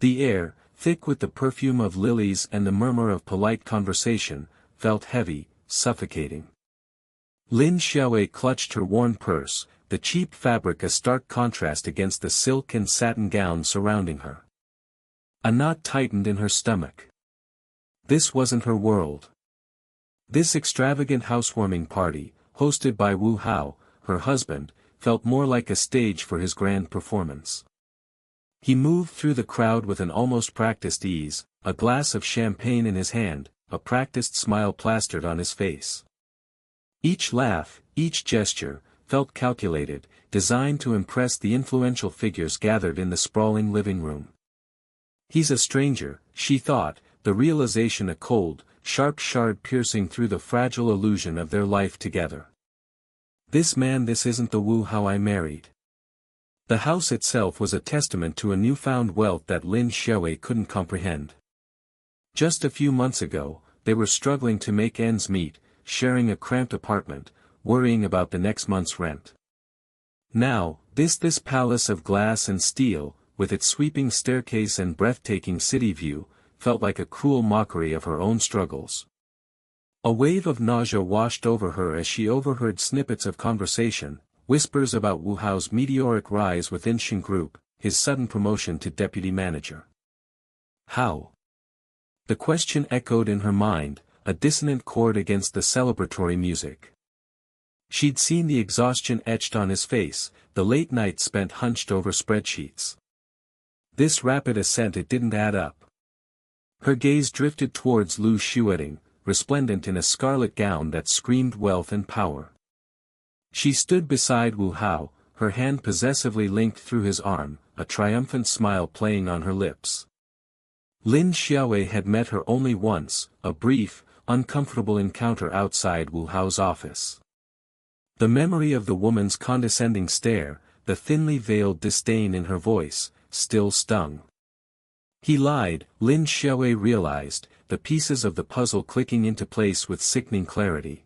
The air, thick with the perfume of lilies and the murmur of polite conversation, felt heavy, suffocating. Lin Xiaowei clutched her worn purse, the cheap fabric a stark contrast against the silk and satin gown surrounding her. A knot tightened in her stomach. This wasn't her world. This extravagant housewarming party, hosted by Wu Hao, her husband, felt more like a stage for his grand performance. He moved through the crowd with an almost practiced ease, a glass of champagne in his hand, a practiced smile plastered on his face. Each laugh, each gesture, felt calculated, designed to impress the influential figures gathered in the sprawling living room. He's a stranger, she thought, the realization a cold, sharp shard piercing through the fragile illusion of their life together. This isn't the Wu Hao I married. The house itself was a testament to a newfound wealth that Lin Xiaowei couldn't comprehend. Just a few months ago, they were struggling to make ends meet, sharing a cramped apartment, worrying about the next month's rent. Now, this palace of glass and steel, with its sweeping staircase and breathtaking city view, felt like a cruel mockery of her own struggles. A wave of nausea washed over her as she overheard snippets of conversation, whispers about Wu Hao's meteoric rise within Shin Group, his sudden promotion to deputy manager. How? The question echoed in her mind, a dissonant chord against the celebratory music. She'd seen the exhaustion etched on his face, the late nights spent hunched over spreadsheets. This rapid ascent it didn't add up. Her gaze drifted towards Lu Xueting, resplendent in a scarlet gown that screamed wealth and power. She stood beside Wu Hao, her hand possessively linked through his arm, a triumphant smile playing on her lips. Lin Xiaowei had met her only once, a brief, uncomfortable encounter outside Wu Hao's office. The memory of the woman's condescending stare, the thinly veiled disdain in her voice, still stung. He lied, Lin Xiaowei realized, the pieces of the puzzle clicking into place with sickening clarity.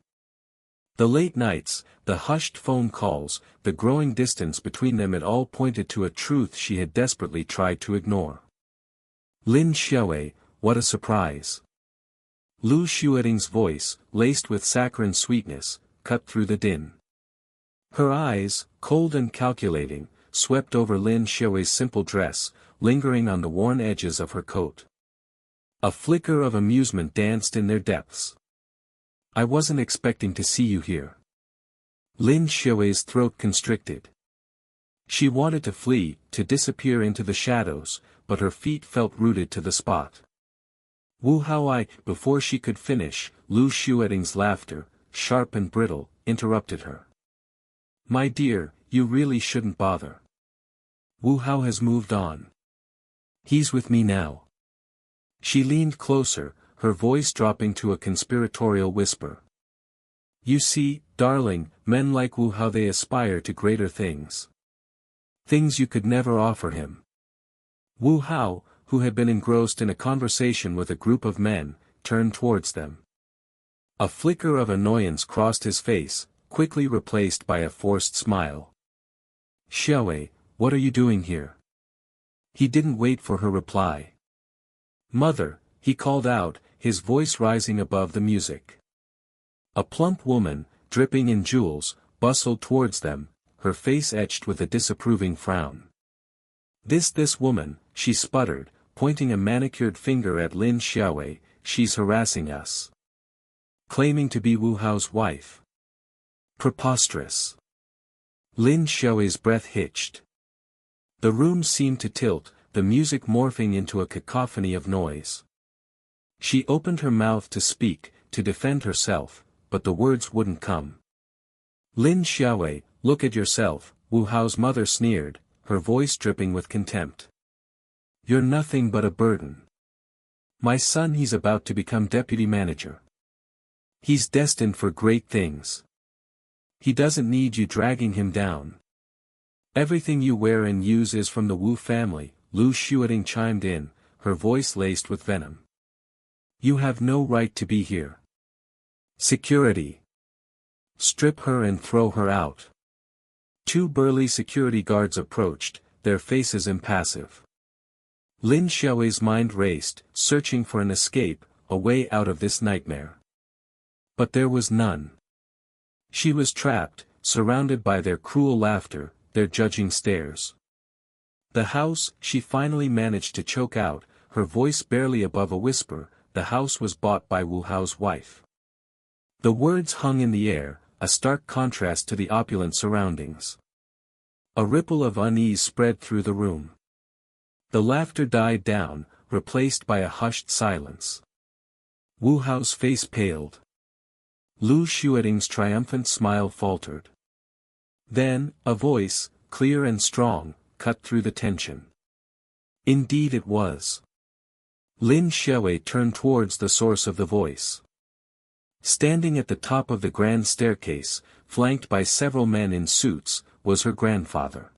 The late nights, the hushed phone calls, the growing distance between them it all pointed to a truth she had desperately tried to ignore. Lin Xiaowei, what a surprise. Lu Xueting's voice, laced with saccharine sweetness, cut through the din. Her eyes, cold and calculating, swept over Lin Xiaowei's simple dress, lingering on the worn edges of her coat. A flicker of amusement danced in their depths. I wasn't expecting to see you here. Lin Xiaowei's throat constricted. She wanted to flee, to disappear into the shadows, but her feet felt rooted to the spot. Wu Hao before she could finish, Lu Xueting's laughter, sharp and brittle, interrupted her. My dear, you really shouldn't bother. Wu Hao has moved on. He's with me now. She leaned closer, her voice dropping to a conspiratorial whisper. You see, darling, men like Wu Hao they aspire to greater things. Things you could never offer him. Wu Hao, who had been engrossed in a conversation with a group of men, turned towards them. A flicker of annoyance crossed his face, quickly replaced by a forced smile. Xiaowei, what are you doing here? He didn't wait for her reply. Mother, he called out, his voice rising above the music. A plump woman, dripping in jewels, bustled towards them, her face etched with a disapproving frown. This woman, she sputtered, pointing a manicured finger at Lin Xiaowei, she's harassing us. Claiming to be Wu Hao's wife. Preposterous. Lin Xiaowei's breath hitched. The room seemed to tilt, the music morphing into a cacophony of noise. She opened her mouth to speak, to defend herself, but the words wouldn't come. Lin Xiaowei, look at yourself, Wu Hao's mother sneered, her voice dripping with contempt. You're nothing but a burden. My son, he's about to become deputy manager. He's destined for great things. He doesn't need you dragging him down. Everything you wear and use is from the Wu family, Lu Xueting chimed in, her voice laced with venom. You have no right to be here. Security. Strip her and throw her out. Two burly security guards approached, their faces impassive. Lin Xiaowei's mind raced, searching for an escape, a way out of this nightmare. But there was none. She was trapped, surrounded by their cruel laughter, their judging stares. The house, she finally managed to choke out, her voice barely above a whisper, the house was bought by Wu Hao's wife. The words hung in the air, a stark contrast to the opulent surroundings. A ripple of unease spread through the room. The laughter died down, replaced by a hushed silence. Wu Hao's face paled. Lu Xueting's triumphant smile faltered. Then, a voice, clear and strong, cut through the tension. Indeed it was. Lin Xiaowei turned towards the source of the voice. Standing at the top of the grand staircase, flanked by several men in suits, was her grandfather.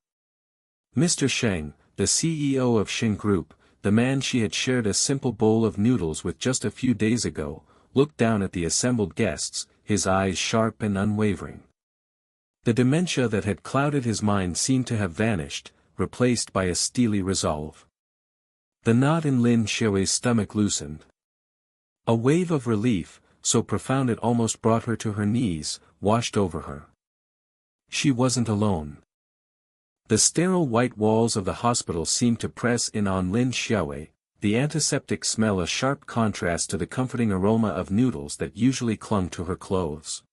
Mr. Sheng, the CEO of Sheng Group, the man she had shared a simple bowl of noodles with just a few days ago, looked down at the assembled guests, his eyes sharp and unwavering. The dementia that had clouded his mind seemed to have vanished, replaced by a steely resolve. The knot in Lin Xiaowei's stomach loosened. A wave of relief, so profound it almost brought her to her knees, washed over her. She wasn't alone. The sterile white walls of the hospital seemed to press in on Lin Xiaowei, the antiseptic smell a sharp contrast to the comforting aroma of noodles that usually clung to her clothes.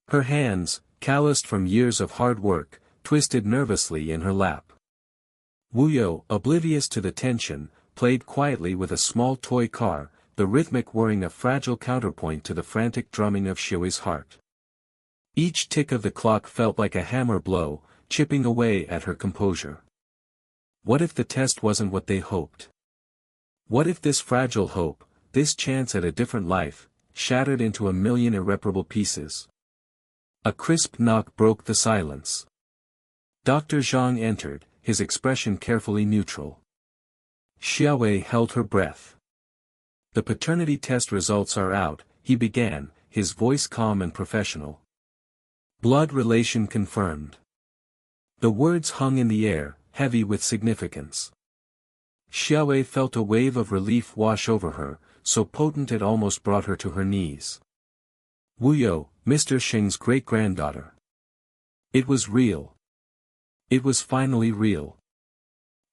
Her hands, calloused from years of hard work, twisted nervously in her lap. Wu Yo, oblivious to the tension, played quietly with a small toy car, the rhythmic whirring a fragile counterpoint to the frantic drumming of Xiaowei's heart. Each tick of the clock felt like a hammer blow, chipping away at her composure. What if the test wasn't what they hoped? What if this fragile hope, this chance at a different life, shattered into a million irreparable pieces? A crisp knock broke the silence. Dr. Zhang entered, his expression carefully neutral. Xiaowei held her breath. The paternity test results are out, he began, his voice calm and professional. Blood relation confirmed. The words hung in the air, heavy with significance. Xiaowei felt a wave of relief wash over her, so potent it almost brought her to her knees. Wu Yo, Mr. Sheng's great-granddaughter. It was real. It was finally real.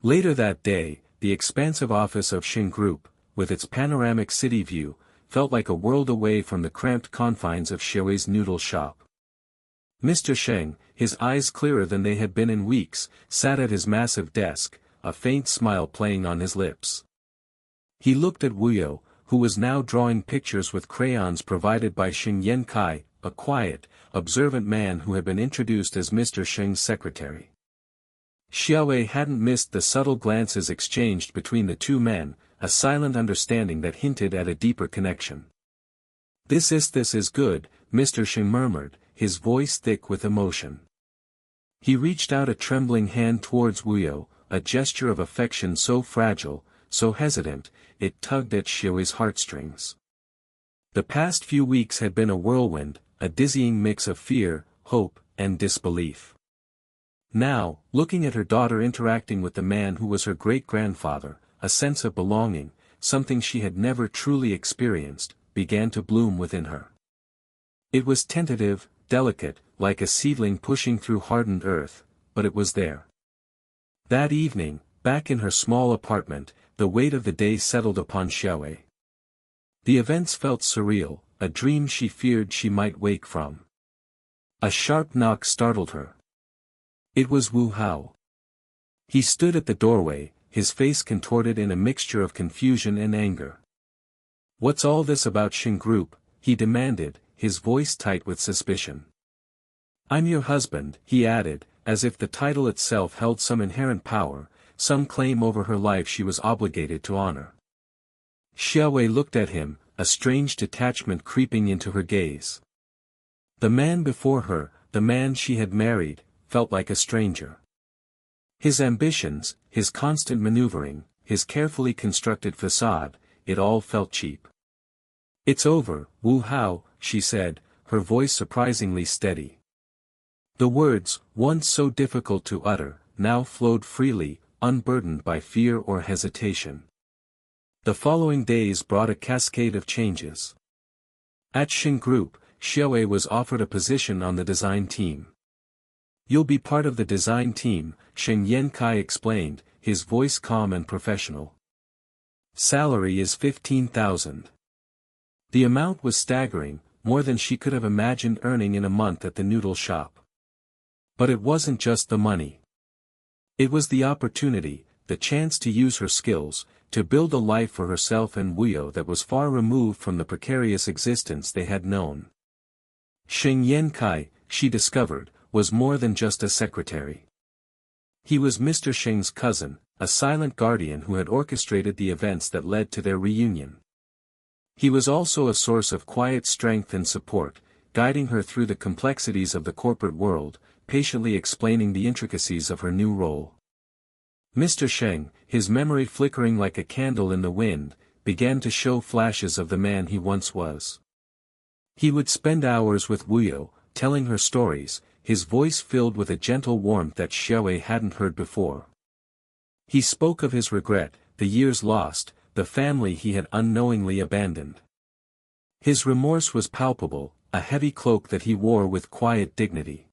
Later that day, the expansive office of Sheng Group, with its panoramic city view, felt like a world away from the cramped confines of Xiaowei's noodle shop. Mr. Sheng, his eyes clearer than they had been in weeks, sat at his massive desk, a faint smile playing on his lips. He looked at Wu Yo, who was now drawing pictures with crayons provided by Xing Yankai, a quiet, observant man who had been introduced as Mr. Sheng's secretary. Xiaowei hadn't missed the subtle glances exchanged between the two men, a silent understanding that hinted at a deeper connection. This is good, Mr. Sheng murmured, his voice thick with emotion. He reached out a trembling hand towards Wu Yo, a gesture of affection so fragile, so hesitant, it tugged at Xiaowei's heartstrings. The past few weeks had been a whirlwind, a dizzying mix of fear, hope, and disbelief. Now, looking at her daughter interacting with the man who was her great-grandfather, a sense of belonging, something she had never truly experienced, began to bloom within her. It was tentative, delicate, like a seedling pushing through hardened earth, but it was there. That evening, back in her small apartment, the weight of the day settled upon Xiaowei. The events felt surreal, a dream she feared she might wake from. A sharp knock startled her. It was Wu Hao. He stood at the doorway, his face contorted in a mixture of confusion and anger. What's all this about Sheng Group? he demanded, his voice tight with suspicion. "I'm your husband," he added, as if the title itself held some inherent power, some claim over her life she was obligated to honor. Xiaowei looked at him, a strange detachment creeping into her gaze. The man before her, the man she had married, felt like a stranger. His ambitions, his constant maneuvering, his carefully constructed facade, it all felt cheap. "It's over, Wu Hao," she said, her voice surprisingly steady. The words, once so difficult to utter, now flowed freely, unburdened by fear or hesitation. The following days brought a cascade of changes. At Xing Group, Xiaowei was offered a position on the design team. "You'll be part of the design team," Sheng Yankai explained, his voice calm and professional. "Salary is 15,000. The amount was staggering, more than she could have imagined earning in a month at the noodle shop. But it wasn't just the money. It was the opportunity, the chance to use her skills, to build a life for herself and Wuyo that was far removed from the precarious existence they had known. Sheng Yankai, she discovered, was more than just a secretary. He was Mr. Sheng's cousin, a silent guardian who had orchestrated the events that led to their reunion. He was also a source of quiet strength and support, guiding her through the complexities of the corporate world, patiently explaining the intricacies of her new role. Mr. Sheng, his memory flickering like a candle in the wind, began to show flashes of the man he once was. He would spend hours with Wuyo, telling her stories, his voice filled with a gentle warmth that Xiaowei hadn't heard before. He spoke of his regret, the years lost, the family he had unknowingly abandoned. His remorse was palpable, a heavy cloak that he wore with quiet dignity.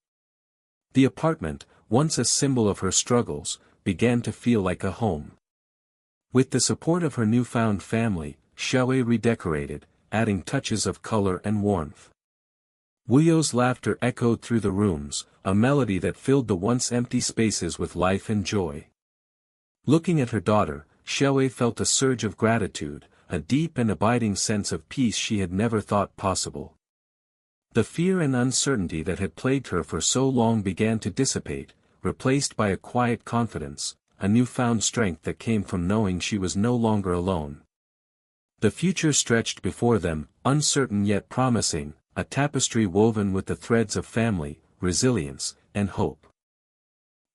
The apartment, once a symbol of her struggles, began to feel like a home. With the support of her newfound family, Xiaowei redecorated, adding touches of color and warmth. Wuyo's laughter echoed through the rooms, a melody that filled the once empty spaces with life and joy. Looking at her daughter, Xiaowei felt a surge of gratitude, a deep and abiding sense of peace she had never thought possible. The fear and uncertainty that had plagued her for so long began to dissipate, replaced by a quiet confidence, a newfound strength that came from knowing she was no longer alone. The future stretched before them, uncertain yet promising, a tapestry woven with the threads of family, resilience, and hope.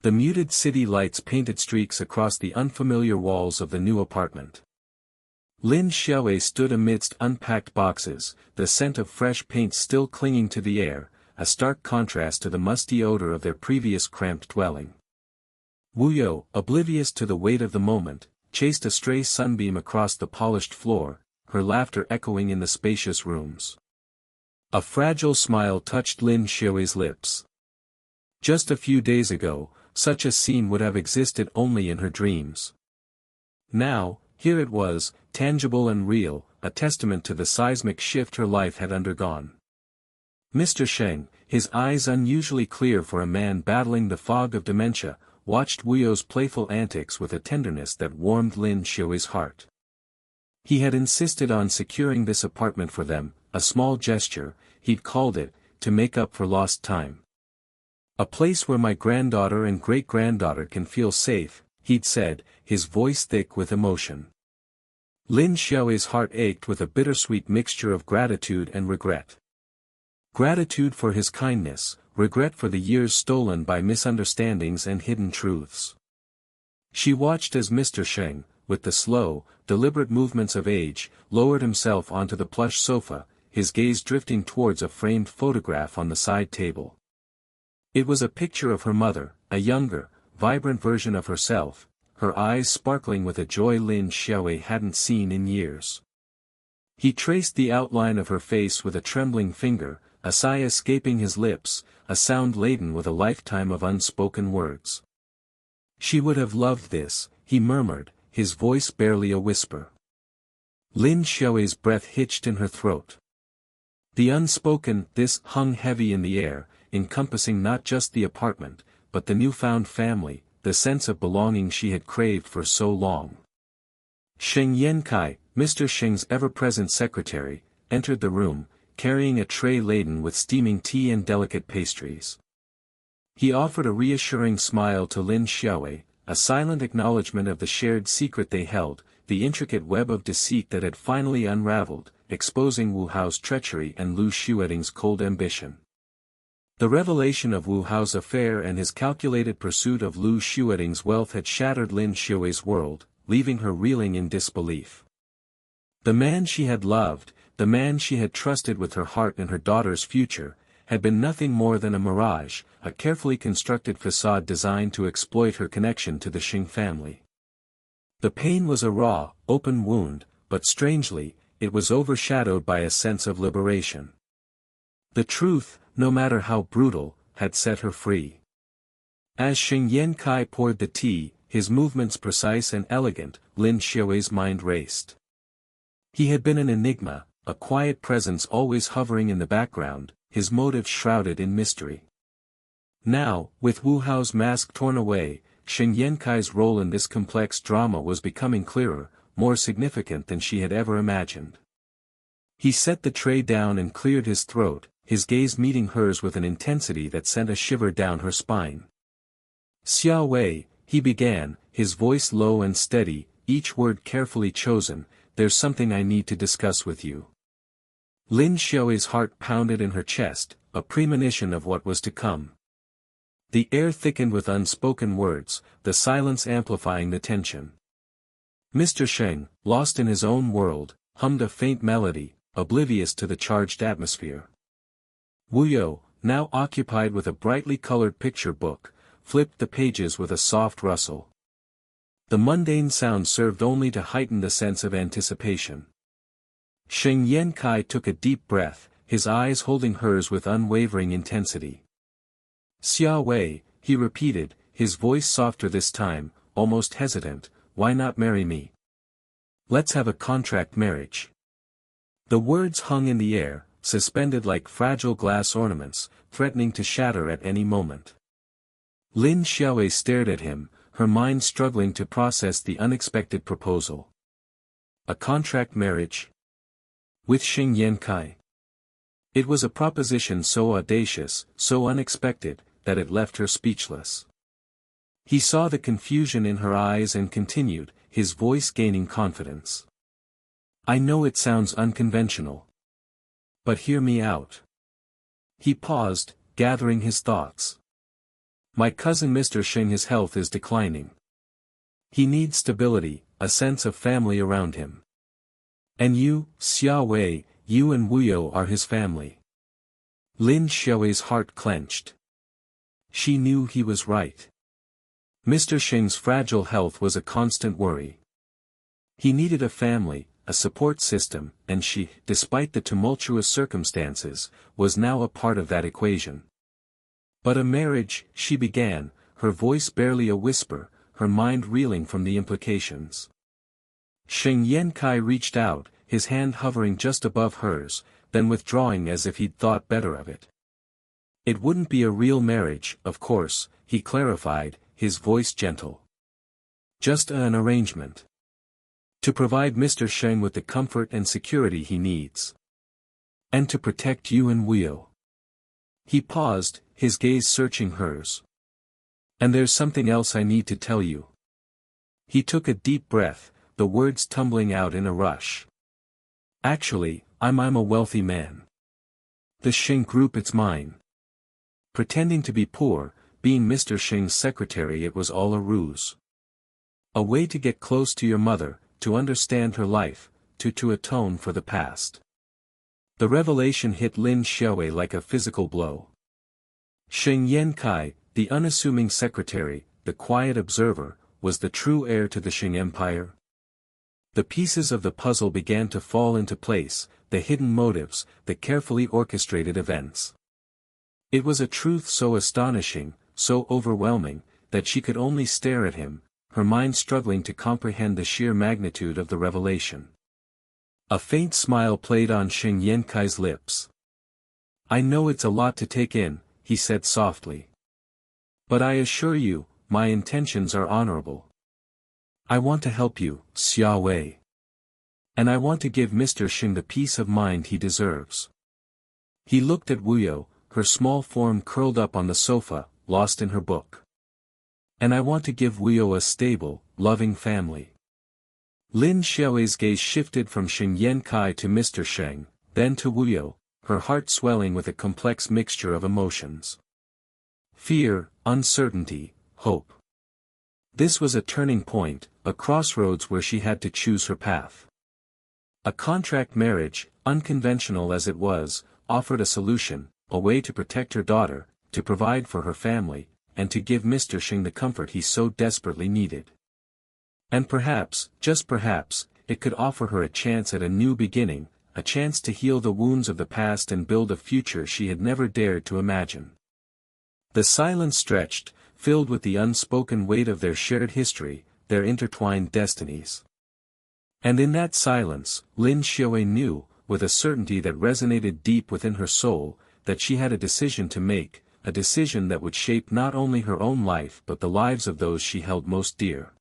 The muted city lights painted streaks across the unfamiliar walls of the new apartment. Lin Xiaowei stood amidst unpacked boxes, the scent of fresh paint still clinging to the air, a stark contrast to the musty odor of their previous cramped dwelling. Wuyo, oblivious to the weight of the moment, chased a stray sunbeam across the polished floor, her laughter echoing in the spacious rooms. A fragile smile touched Lin Xiaowei's lips. Just a few days ago, such a scene would have existed only in her dreams. Now, here it was, tangible and real, a testament to the seismic shift her life had undergone. Mr. Sheng, his eyes unusually clear for a man battling the fog of dementia, watched Wuyo's playful antics with a tenderness that warmed Lin Xiaowei's heart. He had insisted on securing this apartment for them, a small gesture, he'd called it, to make up for lost time. "A place where my granddaughter and great-granddaughter can feel safe," he'd said, his voice thick with emotion. Lin Xiaowei's heart ached with a bittersweet mixture of gratitude and regret. Gratitude for his kindness, regret for the years stolen by misunderstandings and hidden truths. She watched as Mr. Sheng, with the slow, deliberate movements of age, lowered himself onto the plush sofa, his gaze drifting towards a framed photograph on the side table. It was a picture of her mother, a younger, vibrant version of herself, her eyes sparkling with a joy Lin Xiaowei hadn't seen in years. He traced the outline of her face with a trembling finger, a sigh escaping his lips, a sound laden with a lifetime of unspoken words. "She would have loved this," he murmured, his voice barely a whisper. Lin Xiaowei's breath hitched in her throat. The unspoken "this" hung heavy in the air, encompassing not just the apartment, but the newfound family, the sense of belonging she had craved for so long. Sheng Yankai, Mr. Sheng's ever-present secretary, entered the room, carrying a tray laden with steaming tea and delicate pastries. He offered a reassuring smile to Lin Xiaowei, a silent acknowledgement of the shared secret they held, the intricate web of deceit that had finally unraveled, exposing Wu Hao's treachery and Lu Xueting's cold ambition. The revelation of Wu Hao's affair and his calculated pursuit of Lu Xueting's wealth had shattered Lin Xiaowei's world, leaving her reeling in disbelief. The man she had loved, the man she had trusted with her heart and her daughter's future, had been nothing more than a mirage, a carefully constructed facade designed to exploit her connection to the Xing family. The pain was a raw, open wound, but strangely, it was overshadowed by a sense of liberation. The truth, no matter how brutal, had set her free. As Xing Yankai poured the tea, his movements precise and elegant, Lin Xiaowei's mind raced. He had been an enigma, a quiet presence always hovering in the background, his motives shrouded in mystery. Now, with Wu Hao's mask torn away, Xing Yankai's role in this complex drama was becoming clearer, more significant than she had ever imagined. He set the tray down and cleared his throat, his gaze meeting hers with an intensity that sent a shiver down her spine. "Xiao Wei," he began, his voice low and steady, each word carefully chosen, "there's something I need to discuss with you." Lin Xiaowei's heart pounded in her chest, a premonition of what was to come. The air thickened with unspoken words, the silence amplifying the tension. Mr. Sheng, lost in his own world, hummed a faint melody, oblivious to the charged atmosphere. Wu Yo, now occupied with a brightly colored picture book, flipped the pages with a soft rustle. The mundane sound served only to heighten the sense of anticipation. Xing Yankai took a deep breath, his eyes holding hers with unwavering intensity. "Xiao Wei," he repeated, his voice softer this time, almost hesitant, "why not marry me? Let's have a contract marriage." The words hung in the air, suspended like fragile glass ornaments, threatening to shatter at any moment. Lin Xiaowei stared at him, her mind struggling to process the unexpected proposal. A contract marriage? With Xing Yankai? It was a proposition so audacious, so unexpected, that it left her speechless. He saw the confusion in her eyes and continued, his voice gaining confidence. "I know it sounds unconventional. But hear me out." He paused, gathering his thoughts. "My cousin Mr. Xing, his health is declining. He needs stability, a sense of family around him. And you, Xiao Wei, you and Wu Yo are his family." Lin Xiaowei's heart clenched. She knew he was right. Mr. Xing's fragile health was a constant worry. He needed a family, a support system, and she, despite the tumultuous circumstances, was now a part of that equation. "But a marriage," she began, her voice barely a whisper, her mind reeling from the implications. Xing Yankai reached out, his hand hovering just above hers, then withdrawing as if he'd thought better of it. "It wouldn't be a real marriage, of course," he clarified, his voice gentle. "Just an arrangement. To provide Mr. Sheng with the comfort and security he needs. And to protect you and Wu Yo." He paused, his gaze searching hers. "And there's something else I need to tell you." He took a deep breath, the words tumbling out in a rush. "Actually, I'm a wealthy man. The Xing group, it's mine. Pretending to be poor, being Mr. Xing's secretary, it was all a ruse. A way to get close to your mother, to understand her life, to atone for the past." The revelation hit Lin Xiaowei like a physical blow. Xing Yankai, the unassuming secretary, the quiet observer, was the true heir to the Xing Empire. The pieces of the puzzle began to fall into place, the hidden motives, the carefully orchestrated events. It was a truth so astonishing, so overwhelming, that she could only stare at him, her mind struggling to comprehend the sheer magnitude of the revelation. A faint smile played on Xing Yankai's lips. "I know it's a lot to take in," he said softly. "But I assure you, my intentions are honorable. I want to help you, Xiao Wei. And I want to give Mr. Xing the peace of mind he deserves." He looked at Wuyo, her small form curled up on the sofa, lost in her book. And I want to give Wuyo a stable, loving family. Lin Xiao's gaze shifted from Sheng Yankai to Mr. Sheng, then to Wuyo, her heart swelling with a complex mixture of emotions. Fear, uncertainty, hope. This was a turning point, a crossroads where she had to choose her path. A contract marriage, unconventional as it was, offered a solution, a way to protect her daughter, to provide for her family, and to give Mr. Sheng the comfort he so desperately needed. And perhaps, just perhaps, it could offer her a chance at a new beginning, a chance to heal the wounds of the past and build a future she had never dared to imagine. The silence stretched, filled with the unspoken weight of their shared history, their intertwined destinies. And in that silence, Lin Xiaoe knew, with a certainty that resonated deep within her soul, that she had a decision to make, a decision that would shape not only her own life but the lives of those she held most dear.